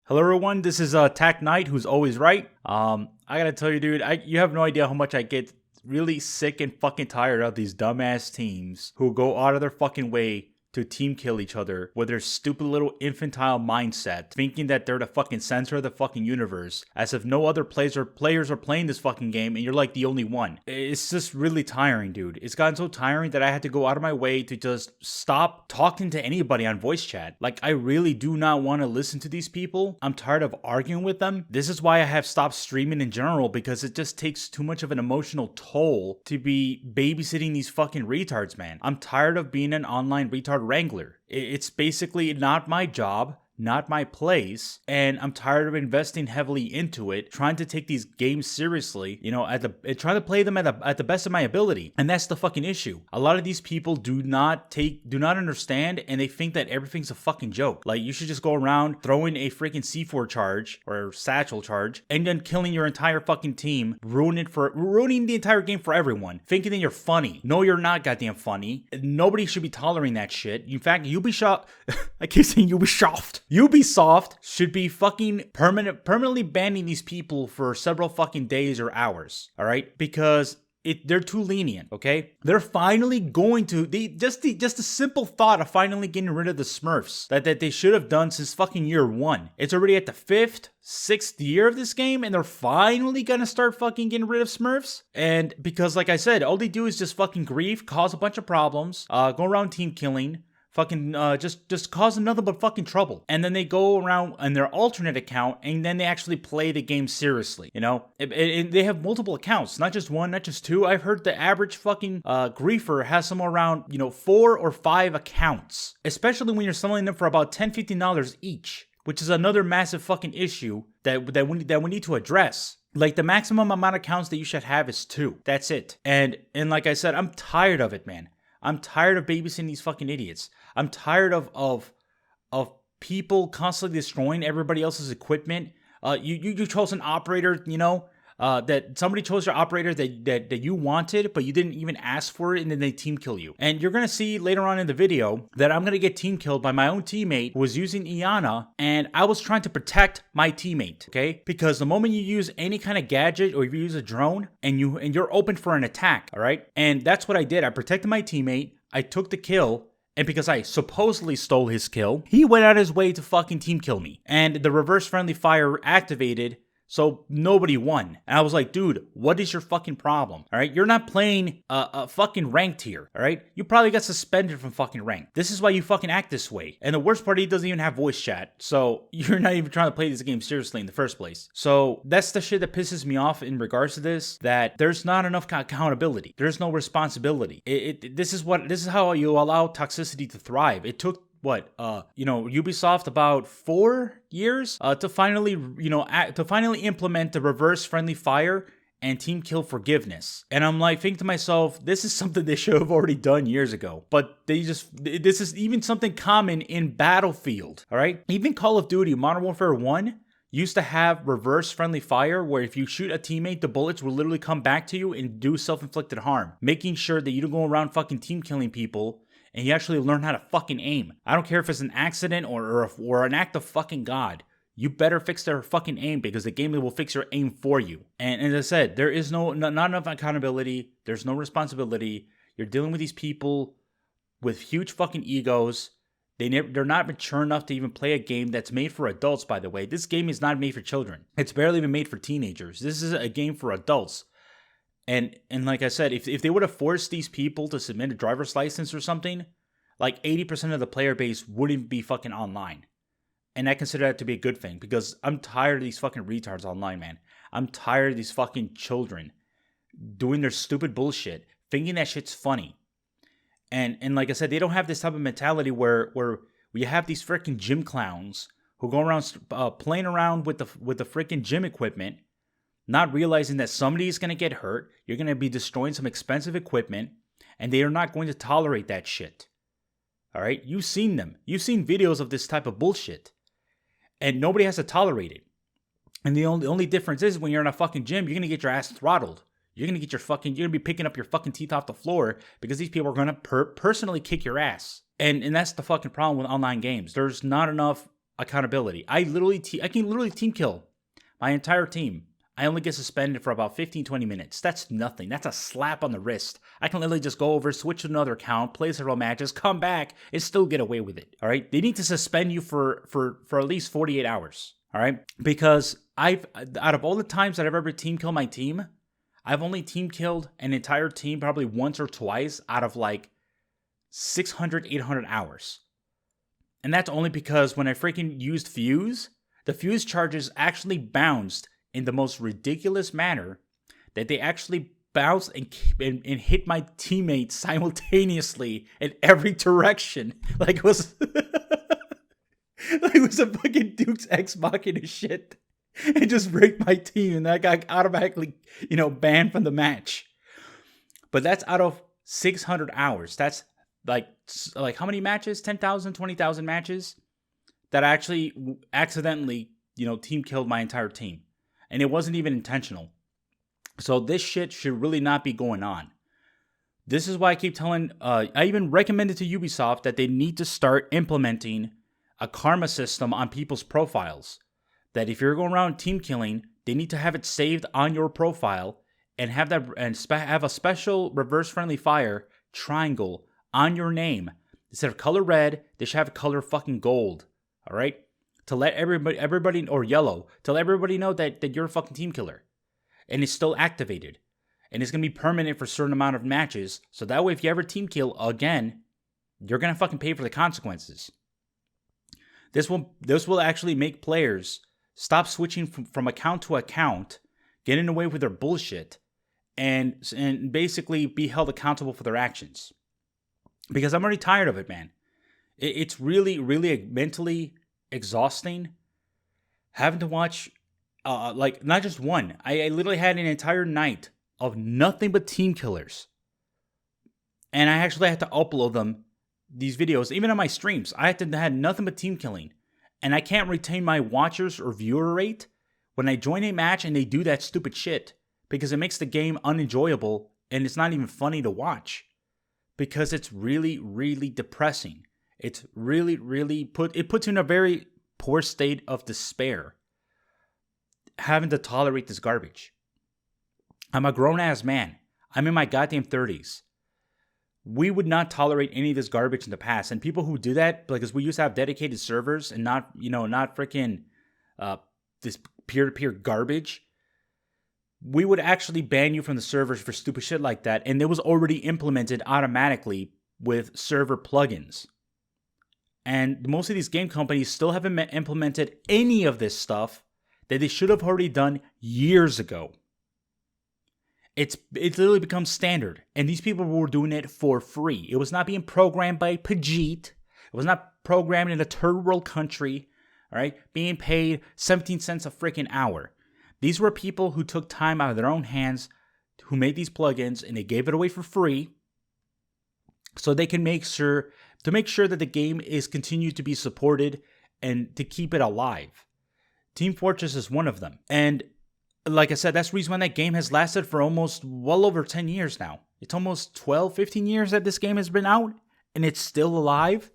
Hello everyone, this is Tack Knight, who's always right. I gotta tell you, dude, you have no idea how much I get really sick and fucking tired of these dumbass teams who go out of their fucking way to team kill each other with their stupid little infantile mindset, thinking that they're the fucking center of the fucking universe, as if no other players are playing this fucking game and you're like the only one. It's just really tiring, dude. It's gotten so tiring that I had to go out of my way to just stop talking to anybody on voice chat. Like, I really do not want to listen to these people. I'm tired of arguing with them. This is why I have stopped streaming in general, because it just takes too much of an emotional toll to be babysitting these fucking retards, man. I'm tired of being an online retard wrangler. It's basically not my job, not my place, and I'm tired of investing heavily into it, trying to take these games seriously, trying to play them at the best of my ability. And that's the fucking issue. A lot of these people do not understand, and they think that everything's a fucking joke. Like, you should just go around throwing a freaking C4 charge or satchel charge and then killing your entire fucking team, ruining the entire game for everyone, thinking that you're funny. No, you're not goddamn funny. Nobody should be tolerating that shit. In fact, Ubisoft I keep saying Ubisoft. Ubisoft should be fucking permanently banning these people for several fucking days or hours, all right? Because they're too lenient, okay? They're finally going to, just the simple thought of finally getting rid of the Smurfs that they should have done since fucking year one. It's already at the 5th, 6th year of this game, and they're finally gonna start fucking getting rid of Smurfs. And because, like I said, all they do is just fucking grief, cause a bunch of problems, go around team killing, fucking just cause nothing but fucking trouble. And then they go around on their alternate account and then they actually play the game seriously, you know? They have multiple accounts, not just one, not just two. I've heard the average fucking griefer has somewhere around, 4 or 5 accounts, especially when you're selling them for about $10, $15 each, which is another massive fucking issue that we need to address. Like, the maximum amount of accounts that you should have is 2. That's it. And like I said, I'm tired of it, man. I'm tired of babysitting these fucking idiots. I'm tired of people constantly destroying everybody else's equipment. You chose an operator, that somebody chose your operator that you wanted, but you didn't even ask for it, and then they team kill you. And you're gonna see later on in the video that I'm gonna get team killed by my own teammate who was using Iana, and I was trying to protect my teammate, okay? Because the moment you use any kind of gadget or if you use a drone and you're open for an attack, all right? And that's what I did. I protected my teammate. I took the kill. And because I supposedly stole his kill, he went out his way to fucking team kill me. And the reverse friendly fire activated, so nobody won. And I was like, dude, what is your fucking problem? All right, you're not playing a fucking ranked here. All right, you probably got suspended from fucking ranked. This is why you fucking act this way. And the worst part, he doesn't even have voice chat, so you're not even trying to play this game seriously in the first place. So that's the shit that pisses me off in regards to this. That there's not enough accountability. There's no responsibility. This is how you allow toxicity to thrive. It took Ubisoft about 4 years to finally implement the reverse friendly fire and team kill forgiveness. And I'm like, thinking to myself, this is something they should have already done years ago. But this is even something common in Battlefield, all right? Even Call of Duty Modern Warfare 1 used to have reverse friendly fire, where if you shoot a teammate, the bullets will literally come back to you and do self-inflicted harm, making sure that you don't go around fucking team killing people and you actually learn how to fucking aim. I don't care if it's an accident or an act of fucking God. You better fix their fucking aim, because the game will fix your aim for you. And as I said, there is not enough accountability. There's no responsibility. You're dealing with these people with huge fucking egos. They're not mature enough to even play a game that's made for adults, by the way. This game is not made for children. It's barely even made for teenagers. This is a game for adults. And like I said, if they would have forced these people to submit a driver's license or something, like 80% of the player base wouldn't be fucking online. And I consider that to be a good thing, because I'm tired of these fucking retards online, man. I'm tired of these fucking children doing their stupid bullshit, thinking that shit's funny. And like I said, they don't have this type of mentality where we have these freaking gym clowns who go around playing around with the freaking gym equipment, not realizing that somebody's going to get hurt, you're going to be destroying some expensive equipment, and they are not going to tolerate that shit. All right? You've seen them. You've seen videos of this type of bullshit. And nobody has to tolerate it. And the only difference is when you're in a fucking gym, you're going to get your ass throttled. You're going to be picking up your fucking teeth off the floor, because these people are going to personally kick your ass. And that's the fucking problem with online games. There's not enough accountability. I can literally team kill my entire team. I only get suspended for about 15-20 minutes. That's nothing. That's a slap on the wrist. I can literally just go over, switch to another account, play several matches, come back, and still get away with it. All right? They need to suspend you for at least 48 hours. All right? Because out of all the times that I've ever team killed my team, I've only team killed an entire team probably once or twice out of like 600, 800 hours. And that's only because when I freaking used Fuse, the Fuse charges actually bounced in the most ridiculous manner that they actually bounced and hit my teammates simultaneously in every direction. Like it was like it was a fucking Duke's Ex Machina shit. And just raped my team, and that got automatically, banned from the match. But that's out of 600 hours. That's like how many matches? 10,000, 20,000 matches that I actually accidentally, team killed my entire team. And it wasn't even intentional. So this shit should really not be going on. This is why I keep telling, I even recommended to Ubisoft that they need to start implementing a karma system on people's profiles. That if you're going around team killing, they need to have it saved on your profile and have have a special reverse friendly fire triangle on your name. Instead of color red, they should have color fucking gold. All right? To let everybody, or yellow, to let everybody know that you're a fucking team killer. And it's still activated. And it's going to be permanent for a certain amount of matches. So that way, if you ever team kill again, you're going to fucking pay for the consequences. This will actually make players stop switching from account to account, getting away with their bullshit, and basically be held accountable for their actions. Because I'm already tired of it, man. It's really, really mentally exhausting having to watch, not just one. I literally had an entire night of nothing but team killers. And I actually had to upload these videos, even on my streams. I had nothing but team killing. And I can't retain my watchers or viewer rate when I join a match and they do that stupid shit. Because it makes the game unenjoyable and it's not even funny to watch. Because it's really, really depressing. It's really, really puts you in a very poor state of despair. Having to tolerate this garbage. I'm a grown-ass man. I'm in my goddamn 30s. We would not tolerate any of this garbage in the past. And people who do that, because we used to have dedicated servers and not freaking this peer-to-peer garbage, we would actually ban you from the servers for stupid shit like that. And it was already implemented automatically with server plugins. And most of these game companies still haven't implemented any of this stuff that they should have already done years ago. It's literally become standard. And these people were doing it for free. It was not being programmed by Pajit. It was not programmed in a third world country. All right? Being paid 17 cents a freaking hour. These were people who took time out of their own hands, who made these plugins, and they gave it away for free. So they can make sure that the game is continued to be supported and to keep it alive. Team Fortress is one of them. And like I said, that's the reason why that game has lasted for almost well over 10 years now. It's almost 12, 15 years that this game has been out, and it's still alive.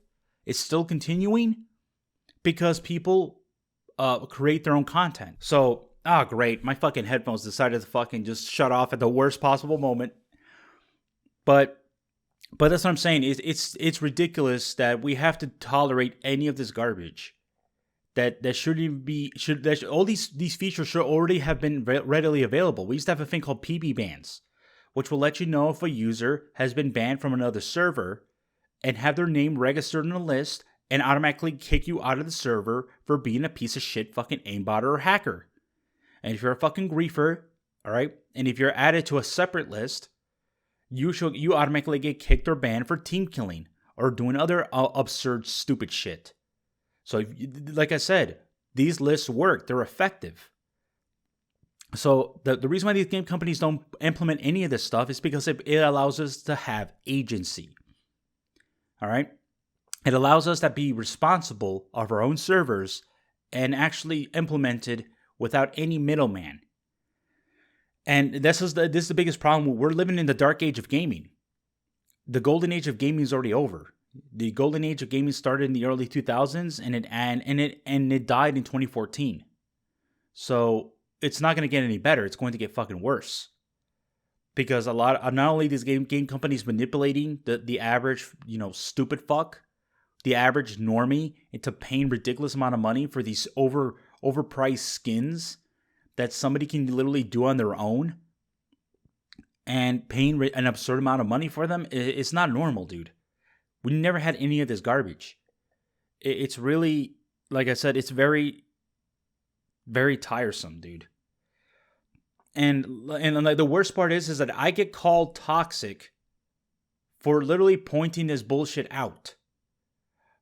It's still continuing because people create their own content. So, great. My fucking headphones decided to fucking just shut off at the worst possible moment. But that's what I'm saying. It's ridiculous that we have to tolerate any of this garbage. That shouldn't be all these features should already have been readily available. We used to have a thing called PB bans, which will let you know if a user has been banned from another server and have their name registered in a list and automatically kick you out of the server for being a piece of shit fucking aimbotter or hacker. And if you're a fucking griefer, all right, and if you're added to a separate list, you automatically get kicked or banned for team killing or doing other absurd, stupid shit. So, like I said, these lists work. They're effective. So, the reason why these game companies don't implement any of this stuff is because it allows us to have agency. All right? It allows us to be responsible of our own servers and actually implemented without any middleman. And this is the biggest problem. We're living in the dark age of gaming. The golden age of gaming is already over. The golden age of gaming started in the early 2000s, and it died in 2014. So it's not going to get any better. It's going to get fucking worse. Because a lot of, not only these game companies manipulating the average, stupid fuck, the average normie into paying ridiculous amount of money for these overpriced skins that somebody can literally do on their own, and paying an absurd amount of money for them, it's not normal, dude. We never had any of this garbage. It's really, like I said, it's very, very tiresome, dude. And like the worst part is that I get called toxic for literally pointing this bullshit out.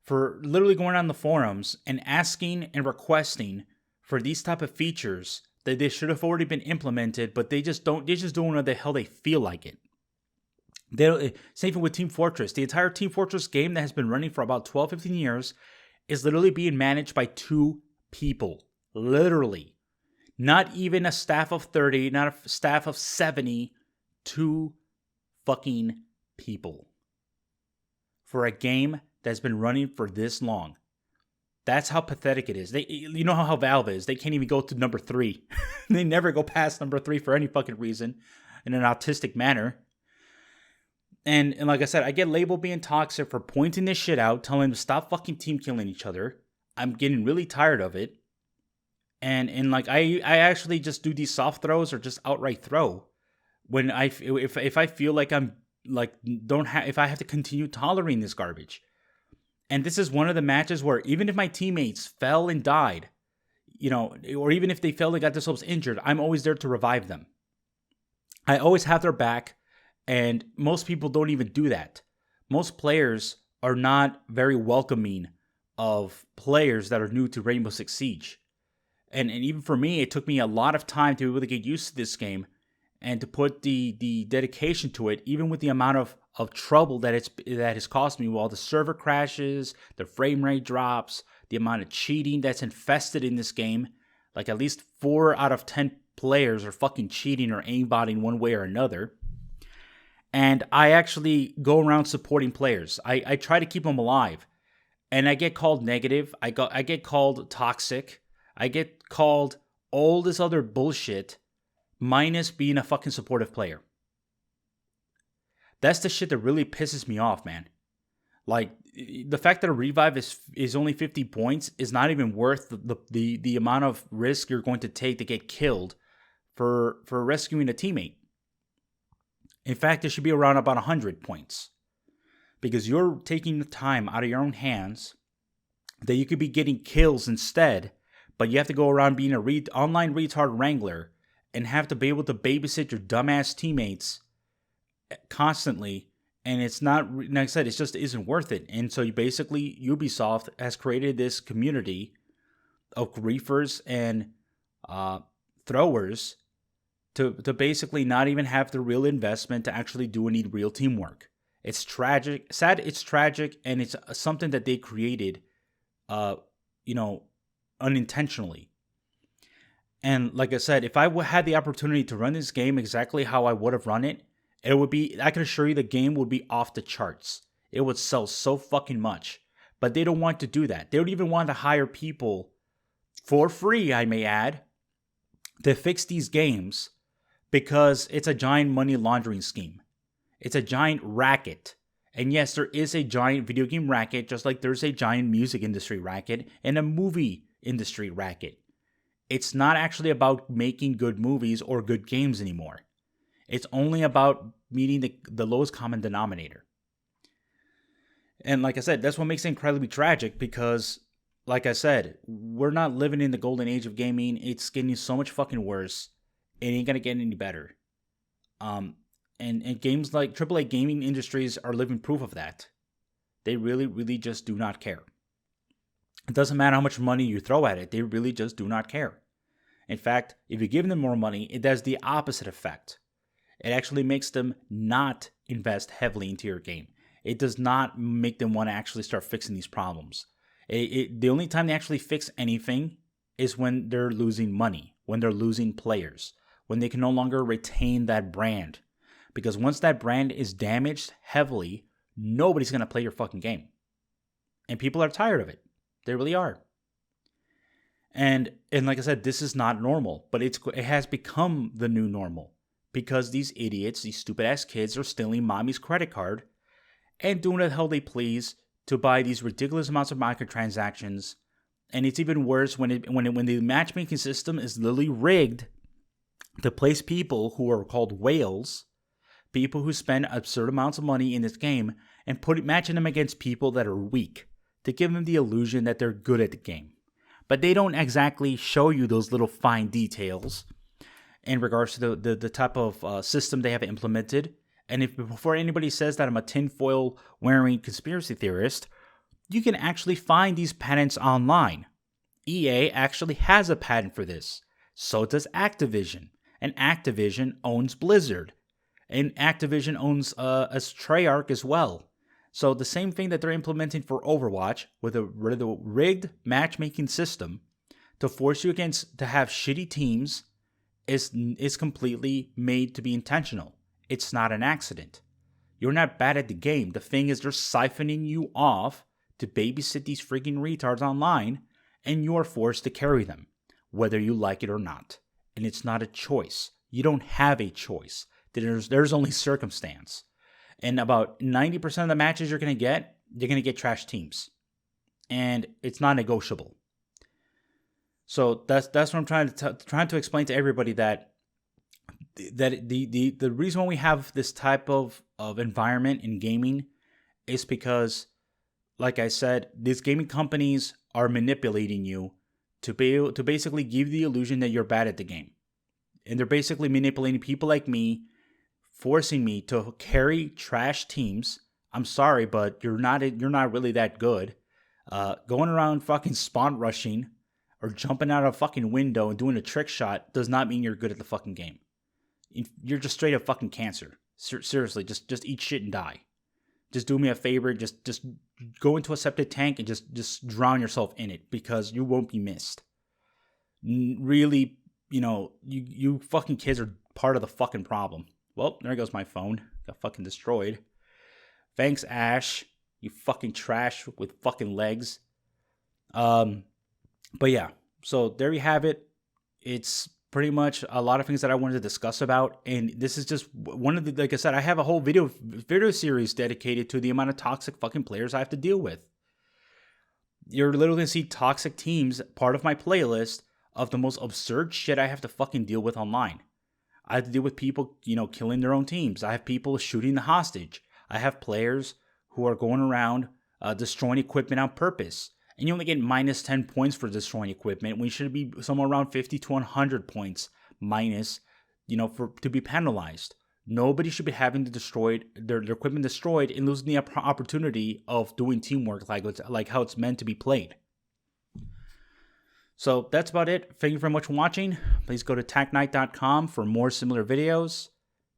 For literally going on the forums and asking and requesting for these type of features that they should have already been implemented, but they just don't. They just do what the hell they feel like it. Same thing with Team Fortress. The entire Team Fortress game that has been running for about 12, 15 years is literally being managed by 2 people. Literally. Not even a staff of 30, not a staff of 70. 2 fucking people. For a game that's been running for this long. That's how pathetic it is. You know how Valve is. They can't even go to number 3. They never go past number 3 for any fucking reason in an autistic manner. And like I said, I get labeled being toxic for pointing this shit out, telling them to stop fucking team killing each other. I'm getting really tired of it. And like I actually just do these soft throws or just outright throw when if I feel like I'm like if I have to continue tolerating this garbage. And this is one of the matches where even if my teammates fell and died, or even if they fell and got themselves injured, I'm always there to revive them. I always have their back, and most people don't even do that. Most players are not very welcoming of players that are new to Rainbow Six Siege. And even for me, it took me a lot of time to be able to get used to this game and to put the dedication to it, even with the amount of trouble that has cost me while the server crashes, the frame rate drops, the amount of cheating that's infested in this game. Like at least 4 out of 10 players are fucking cheating or aimbotting one way or another. And I actually go around supporting players. I try to keep them alive. And I get called negative. I get called toxic. I get called all this other bullshit, minus being a fucking supportive player. That's the shit that really pisses me off, man. Like, the fact that a revive is only 50 points is not even worth the amount of risk you're going to take to get killed for rescuing a teammate. In fact, it should be around about 100 points. Because you're taking the time out of your own hands that you could be getting kills instead, but you have to go around being a online retard wrangler and have to be able to babysit your dumbass teammates constantly. And it's not, like I said, it just isn't worth it. And so Ubisoft has created this community of griefers and throwers to basically not even have the real investment to actually do any real teamwork. It's tragic, it's tragic, and it's something that they created, unintentionally. And like I said, if I had the opportunity to run this game exactly how I would have run it, I can assure you the game would be off the charts. It would sell so fucking much. But they don't want to do that. They don't even want to hire people for free, I may add, to fix these games because it's a giant money laundering scheme. It's a giant racket. And yes, there is a giant video game racket, just like there's a giant music industry racket and a movie industry racket. It's not actually about making good movies or good games anymore. It's only about meeting the lowest common denominator. And like I said, that's what makes it incredibly tragic because, like I said, we're not living in the golden age of gaming. It's getting so much fucking worse. It ain't gonna get any better. And games like AAA gaming industries are living proof of that. They really, really just do not care. It doesn't matter how much money you throw at it. They really just do not care. In fact, if you give them more money, it does the opposite effect. It actually makes them not invest heavily into your game. It does not make them want to actually start fixing these problems. The only time they actually fix anything is when they're losing money, when they're losing players, when they can no longer retain that brand. Because once that brand is damaged heavily, nobody's going to play your fucking game. And people are tired of it. They really are. And like I said, this is not normal, but it has become the new normal because these idiots, these stupid ass kids are stealing mommy's credit card and doing what the hell they please to buy these ridiculous amounts of microtransactions. And it's even worse when the matchmaking system is literally rigged to place people who are called whales, people who spend absurd amounts of money in this game, and matching them against people that are weak to give them the illusion that they're good at the game. But they don't exactly show you those little fine details in regards to the type of system they have implemented. And if before anybody says that I'm a tinfoil wearing conspiracy theorist, you can actually find these patents online. EA actually has a patent for this. So does Activision. And Activision owns Blizzard. And Activision owns Treyarch as well. So the same thing that they're implementing for Overwatch with a rigged matchmaking system to force you to have shitty teams is completely made to be intentional. It's not an accident. You're not bad at the game. The thing is they're siphoning you off to babysit these freaking retards online, and you are forced to carry them, whether you like it or not. And it's not a choice. You don't have a choice. There's only circumstance. And about 90% of the matches you're going to get trash teams. And it's not negotiable. So that's what I'm trying to explain to everybody that the reason why we have this type of environment in gaming is because, like I said, these gaming companies are manipulating you to basically give the illusion that you're bad at the game. And they're basically manipulating people like me, forcing me to carry trash teams. I'm sorry, but you're not really that good. Going around fucking spawn rushing or jumping out of a fucking window and doing a trick shot does not mean you're good at the fucking game. You're just straight up fucking cancer. Seriously, just eat shit and die. Just do me a favor, just go into a septic tank and just drown yourself in it because you won't be missed. Really, you fucking kids are part of the fucking problem. Well, there goes my phone. Got fucking destroyed. Thanks, Ash. You fucking trash with fucking legs. But yeah, so there you have it. It's pretty much a lot of things that I wanted to discuss about. And this is just one of the, like I said, I have a whole video series dedicated to the amount of toxic fucking players I have to deal with. You're literally going to see toxic teams, part of my playlist of the most absurd shit I have to fucking deal with online. I have to deal with people, killing their own teams. I have people shooting the hostage. I have players who are going around destroying equipment on purpose. And you only get minus 10 points for destroying equipment when you should be somewhere around 50 to 100 points minus, to be penalized. Nobody should be having to destroy their equipment destroyed and losing the opportunity of doing teamwork like how it's meant to be played. So that's about it. Thank you very much for watching. Please go to tacnight.com for more similar videos.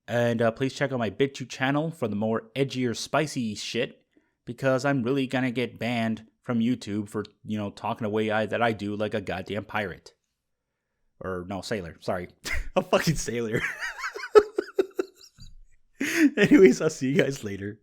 And please check out my BitChute channel for the more edgier, spicy shit. Because I'm really going to get banned from YouTube for, talking the way that I do like a goddamn pirate. Or, no, sailor. Sorry. A fucking sailor. Anyways, I'll see you guys later.